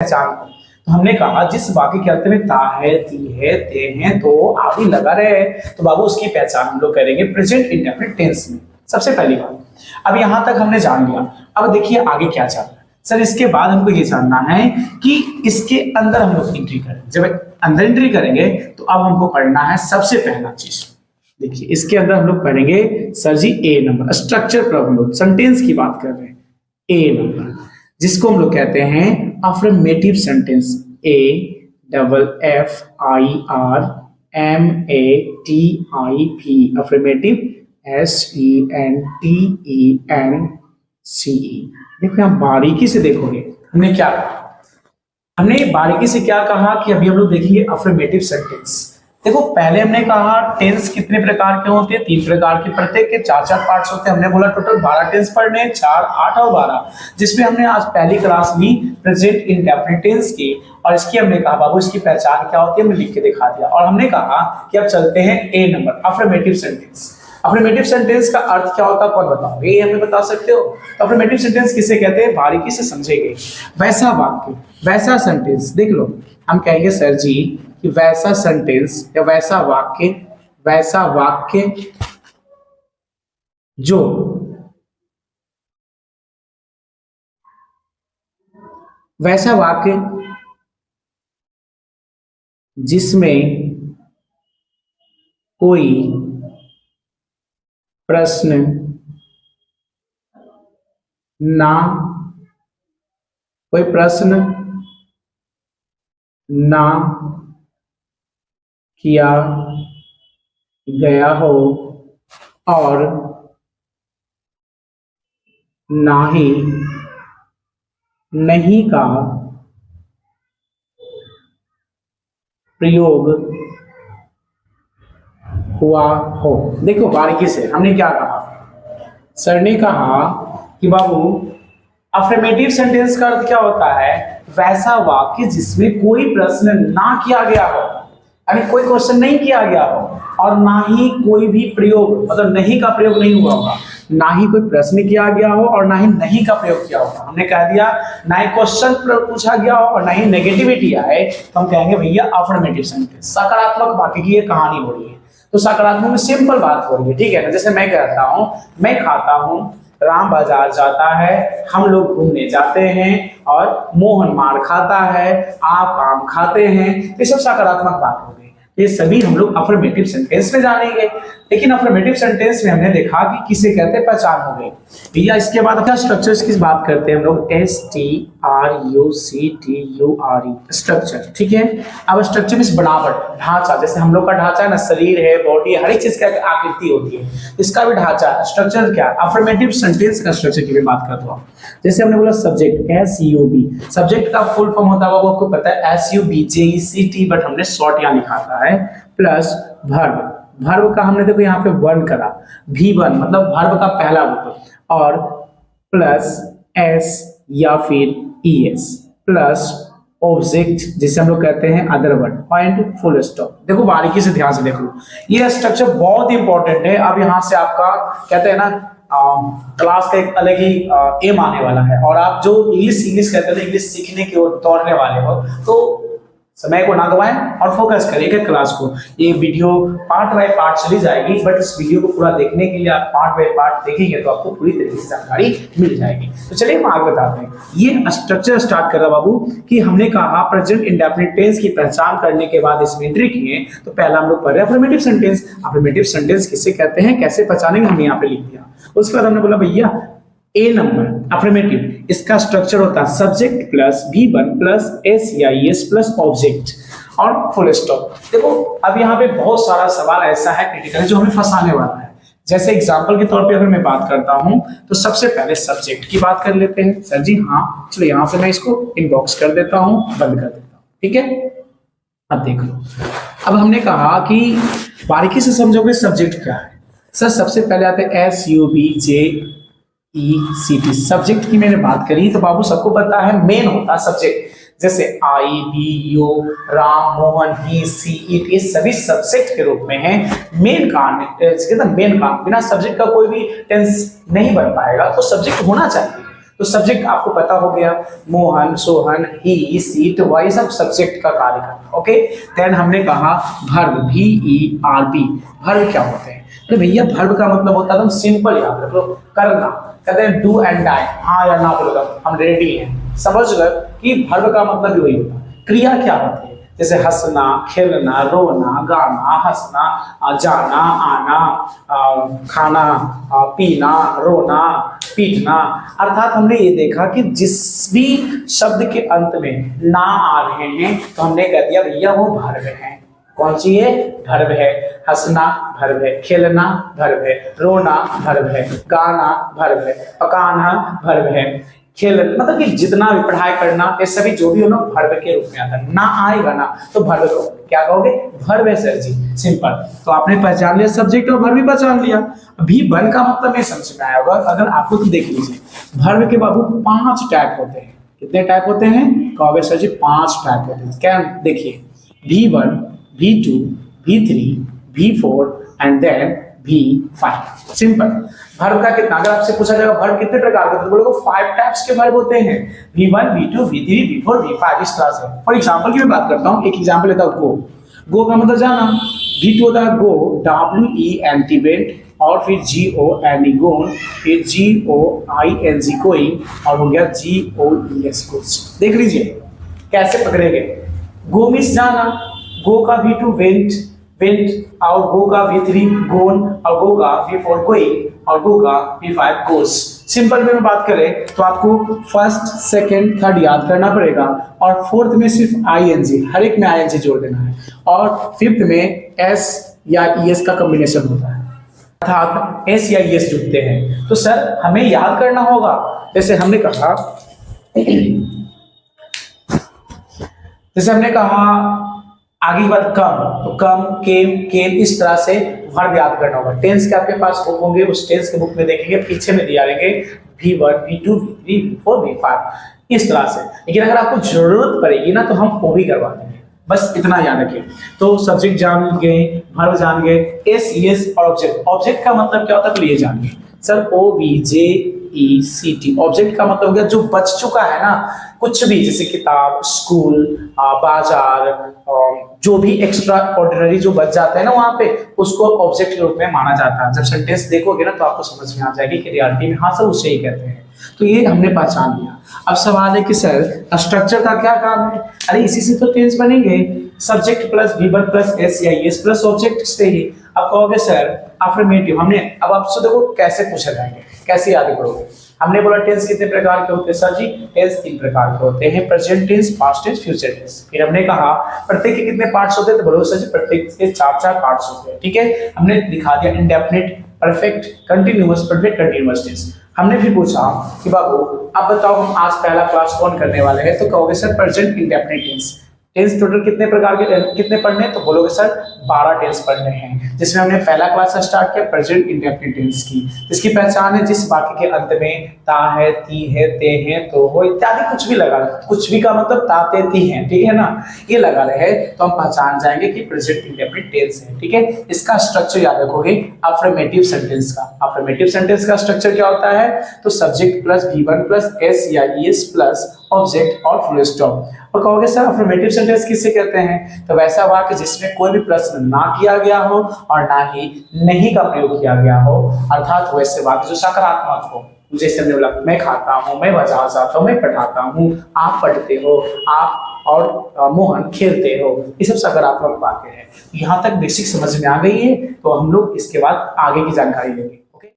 पहचान को। तो हमने कहा जिस वाक्य के अंत में ता है, ती है, ते हैं, तो आदि लगा रहे हैं, तो बाबू उसकी पहचान हम लोग करेंगे प्रेजेंट इंडेफिनिट टेंस में। सबसे पहली बात, अब यहां तक हमने जान लिया। अब देखिए आगे क्या चल रहा है सर। इसके बाद हमको ये जानना है कि इसके अंदर हम लोग एंट्री करें। जब अंदर एंट्री करेंगे तो अब हमको पढ़ना है सबसे पहला चीज। देखिए इसके अंदर हम लोग पढ़ेंगे सर जी ए नंबर, स्ट्रक्चर पर हम लोग सेंटेंस की बात कर रहे हैं। ए नंबर जिसको हम लोग कहते हैं affirmative sentence, AFFIRMATIV, affirmative SENTENCE। देखो आप बारीकी से देखोगे हमने क्या कहा। हमने बारीकी से क्या कहा कि अभी हम लोग देखेंगे अफर्मेटिव सेंटेंस। देखो पहले हमने कहा टेंस कितने प्रकार के होते हैं, 3 प्रकार के, प्रत्येक के 4-4 पार्ट्स होते हैं। हमने बोला टोटल 12 टेंस पढ़ने, 4, 8 और 12, जिसमें हमने आज पहली क्लास ली प्रेजेंट इंडेफिनिट टेंस की। और इसकी हमने कहा बाबू इसकी पहचान क्या होती है, हमने लिख के दिखा दिया। और हमने कहा कि अब चलते हैं A number, affirmative sentence. Affirmative sentence का अर्थ क्या होता है कौन बताओगे, ये हमें बता सकते हो? तो अफर्मेटिव सेंटेंस किसे कहते हैं, बारीकी से समझेंगे। वैसा वाक्य, वैसा सेंटेंस, देख लो हम कहेंगे सर जी कि वैसा सेंटेंस या वैसा वाक्य जो वैसा वाक्य जिसमें कोई प्रश्न ना किया गया हो और ना ही नहीं का प्रयोग हुआ हो। देखो बारीकी से हमने क्या कहा, सर ने कहा कि बाबू अफर्मेटिव सेंटेंस का अर्थ क्या होता है, वैसा वाक्य जिसमें कोई प्रश्न ना किया गया हो, यानी कोई क्वेश्चन नहीं किया गया हो और ना ही कोई भी प्रयोग, मतलब नहीं का प्रयोग नहीं हुआ होगा, ना ही कोई प्रश्न किया गया हो और ना ही नहीं का प्रयोग किया होगा। हमने कह दिया ना ही क्वेश्चन पूछा गया हो और ना ही नेगेटिविटी आए, तो हम कहेंगे भैया अफर्मेटिव सेंटेंस। सकारात्मक वाक्य की ये कहानी हो रही है। तो सकारात्मक में सिंपल बात हो रही है, ठीक है ना। जैसे मैं कहता हूं, मैं खाता हूं, राम बाजार जाता है, हम लोग घूमने जाते हैं और मोहन मार खाता है, आप आम खाते हैं। ये सब सकारात्मक बात हो गई। ये सभी हम लोग अफर्मेटिव सेंटेंस में जानेंगे। लेकिन अफर्मेटिव सेंटेंस में हमने देखा कि किसे कहते हैं, पहचान हो गई भैया। इसके बाद क्या स्ट्रक्चर्स की बात करते हैं हम लोग, STRUCTURE, स्ट्रक्चर, ठीक है। अब स्ट्रक्चर मींस बनावट, ढांचा। जैसे हम लोग का ढांचा है ना, शरीर है, बॉडी है, हर एक चीज का आकृति होती है, इसका भी ढांचा है। स्ट्रक्चर क्या है, अफर्मेटिव सेंटेंस का स्ट्रक्चर की भी बात करता हूँ। जैसे हमने बोला सब्जेक्ट, SUB, सब्जेक्ट का फुल फॉर्म होता है वो आपको पता है, SUBJECT, बट हमने शॉर्ट यहाँ लिखा था है, प्लस वर्ब। वर्ब का हमने देखो यहाँ पे वन करा, V1 मतलब वर्ब का पहला रूप, और प्लस S या फिर ES, प्लस ऑब्जेक्ट जिसे हम लोग कहते हैं other word, point, full stop. देखो बारीकी से ध्यान से देख लो, ये स्ट्रक्चर बहुत इंपॉर्टेंट है। अब यहाँ से आपका कहते हैं ना क्लास का एक अलग ही एम आने वाला है। और आप जो इंग्लिश कहते हैं, इंग्लिश सीखने की ओर दौड़ने वाले हो, तो समय को ना गवाएं और फोकस करें एक क्लास को। ये वीडियो पार्ट बाय पार्ट चली जाएगी, बट इस वीडियो को पूरा देखने के लिए आप पार्ट बाय पार्ट देखेंगे तो आपको पूरी तरीके से जानकारी मिल जाएगी। तो चलिए हम आगे बताते हैं। ये स्ट्रक्चर स्टार्ट कर रहा बाबू कि हमने कहा प्रेजेंट इंडेफिनिट टेंस की पहचान करने के बाद इसमें एंट्री किए। तो पहला हम लोग पढ़ रहे हैं अफर्मेटिव सेंटेंस। अफर्मेटिव सेंटेंस किसे कहते हैं, कैसे पहचानेंगे, हमने यहाँ पे लिख दिया। उसके बाद हमने बोला भैया ए नंबर अफर्मेटिव, इसका स्ट्रक्चर होता है subject plus V1 plus S या ES प्लस ऑब्जेक्ट और फुल स्टॉप। देखो अब यहाँ पे बहुत सारा सवाल ऐसा है क्रिटिकल जो हमें फंसाने वाला है। जैसे एग्जांपल के तौर पे अगर मैं बात करता हूं तो सबसे पहले सब्जेक्ट की बात कर लेते हैं। सर जी हाँ, चलो यहाँ से मैं इसको इनबॉक्स कर देता हूँ, बंद कर देता हूँ, ठीक है। अब देख लो, अब हमने कहा कि बारीकी से समझोगे सब्जेक्ट क्या है। सर सबसे पहले आते हैं SUBJECT, सब्जेक्ट की मैंने बात करी तो बाबू सबको पता है मेन होता है सब्जेक्ट। जैसे I, B, U, Ram, Mohan, he, she, it, ये सभी सब्जेक्ट के रूप में हैं। मेन काम, मेन काम, बिना सब्जेक्ट का कोई भी टेंस नहीं बन पाएगा, तो सब्जेक्ट होना चाहिए। तो सब्जेक्ट आपको पता हो गया, मोहन, सोहन, ही, सी, तो वही सब सब्जेक्ट का कार्य करता। ओके, देन हमने कहा वर्ब, VERB, वर्ब क्या होते हैं? अरे भैया वर्ब का मतलब होता है, तुम सिंपल याद रखो, करना। कहते हैं डू एंड डाई, हाँ या ना बोलो हम रेडी हैं, समझ गए कि वर्ब का मतलब भी वही होता है। क्रिया क्या होती है? जैसे हंसना, खेलना, रोना, गाना, हंसना, जाना, आना, खाना, पीना, रोना, पीटना। अर्थात हमने ये देखा कि जिस भी शब्द के अंत में ना आ रहे हैं तो हमने कह दिया भैया वो वर्ब है। कौन सी है? वर्ब है। हंसना वर्ब है, खेलना वर्ब है, रोना वर्ब है, गाना वर्ब है, पकाना वर्ब है, खेल मतलब कि जितना भी पढ़ाई करना, ये सभी जो भी हो ना वर्ब के रूप में आता है। ना आएगा ना तो वर्ब कहोगे, क्या कहोगे? वर्ब है सर जी, सिंपल। तो आपने पहचान लिया सब्जेक्ट और वर्ब भी पहचान लिया। अभी वर्ब का मतलब ये समझ में आया होगा। अगर आपको तो देख लीजिए, वर्ब के बाबू 5 टाइप होते हैं। कितने टाइप होते हैं? कहोगे सर जी 5 टाइप होते हैं। क्या? देखिए, V1, V2, V3, V4 and then V5। Simple. Verb का कितना, अगर आपसे पूछा जाएगा वर्ब कितने प्रकार के, तो बोलोगे 5 टाइप्स के वर्ब होते हैं, V1, V2, V3, V4, V5, इस तरह से। फॉर एग्जांपल की मैं बात करता हूं, एक एग्जांपल लेता हूं, गो। गो का मतलब जाना, V2 होता है गो, WENT वेंट, और फिर GONE गोन, फिर GOING गोइंग, और हो गया GOES गोस। देख लीजिए कैसे पकड़ेंगे। गो मीन्स जाना, गो का V2 वेंट, और गो का V3 गोन, और गो का V4 गोइंग, और गो का V5 गोस। सिंपल में बात करें तो आपको फर्स्ट, सेकंड, थर्ड याद करना पड़ेगा, और फोर्थ में सिर्फ ING, हर एक में ING जोड़ देना है, और फिफ्थ में S या ES का कॉम्बिनेशन होता है, अर्थात S या ES जुड़ते हैं। तो सर हमें याद करना होगा। जैसे हमने कहा आगे की बात कम, तो कम, केम, इस तरह से वर्ब याद करना होगा। टेंस के आपके पास बुक होंगे, उस टेंस के बुक में देखेंगे, पीछे में दिया रहेंगे V1, V2, V3, V4, V5, इस तरह से। लेकिन अगर आपको जरूरत पड़ेगी ना तो हम वो भी करवा देंगे, बस इतना याद रखिए। तो सब्जेक्ट जान गए, वर्ब जान गए, S, ES और ऑब्जेक्ट। ऑब्जेक्ट का मतलब क्या होता है, तो ये जानिए सर, OBJECT। ऑब्जेक्ट का मतलब हो गया जो बच चुका है ना, कुछ भी, जैसे किताब, स्कूल, बाजार, जो भी एक्स्ट्रा ऑर्डिनरी जो बच जाता है ना वहां पे, उसको ऑब्जेक्ट के रूप में माना जाता है। जब सेंटेंस देखोगे ना तो आपको समझ में आ जाएगी कि रियलिटी में हाँ सर उसे ही कहते हैं। तो ये हमने पहचान लिया। अब सवाल है कि सर स्ट्रक्चर का क्या काम है? अरे इसी से तो टेंस बनेंगे, subject plus V1 plus S या ES प्लस ऑब्जेक्ट से ही। अब कहोगे सर अफर्मेटिव, हमने अब आपसे देखो कैसे पूछा जाएंगे, कैसे याद करोगे। हमने बोला टेंस कितने प्रकार के होते हैं सर जी? टेंस 3 प्रकार के होते हैं, present tense, past tense, future tense. फिर हमने कहा प्रत्येक के कितने पार्ट्स होते हैं, तो बोलो सर जी प्रत्येक के 4 पार्ट्स होते हैं। ठीक है, हमने दिखा दिया indefinite, perfect, continuous, perfect continuous tense. हमने भी पूछा कि बाबू अब बताओ हम आज पहला क्लास कौन करने वाले हैं, तो कहोगे sir present indefinite tense. Tense total कितने प्रकार के, कितने पढ़ने हैं, तो बोलोगे सर 12 टेंस पढ़ने हैं, जिसमें हमने पहला क्लास स्टार्ट किया प्रेजेंट इंडेफिनिट टेंस की। इसकी पहचान है जिस वाक्य के अंत में ता है, ती है, ते है, तो हो इत्यादि कुछ भी लगा रहे, कुछ भी का मतलब ता, ते, ती है, ठीक है ना, ये लगा रहे तो हम पहचान जाएंगे कि प्रेजेंट इंडेफिनिट टेंस है। ठीक है, इसका स्ट्रक्चर याद रखोगे अफर्मेटिव सेंटेंस का। अफर्मेटिव सेंटेंस का स्ट्रक्चर क्या होता है, तो subject plus V1 plus S या ES प्लस ऑब्जेक्ट और फुल स्टॉप। और कहोगे सर अफर्मेटिव सेंटेंस किसे कहते हैं, तो वैसा वाक्य जिसमें कोई भी प्रश्न ना किया गया हो और ना ही नहीं का प्रयोग किया गया हो, अर्थात वैसे वाक्य जो सकारात्मक हो। जैसे हमने बोला मैं खाता हूँ, मैं बाजार जाता हूँ, मैं पढ़ाता हूँ, आप पढ़ते हो, आप और मोहन खेलते हो, ये सब सकारात्मक वाक्य है। यहाँ तक बेसिक समझ में आ गई है, तो हम लोग इसके बाद आगे की जानकारी लेंगे।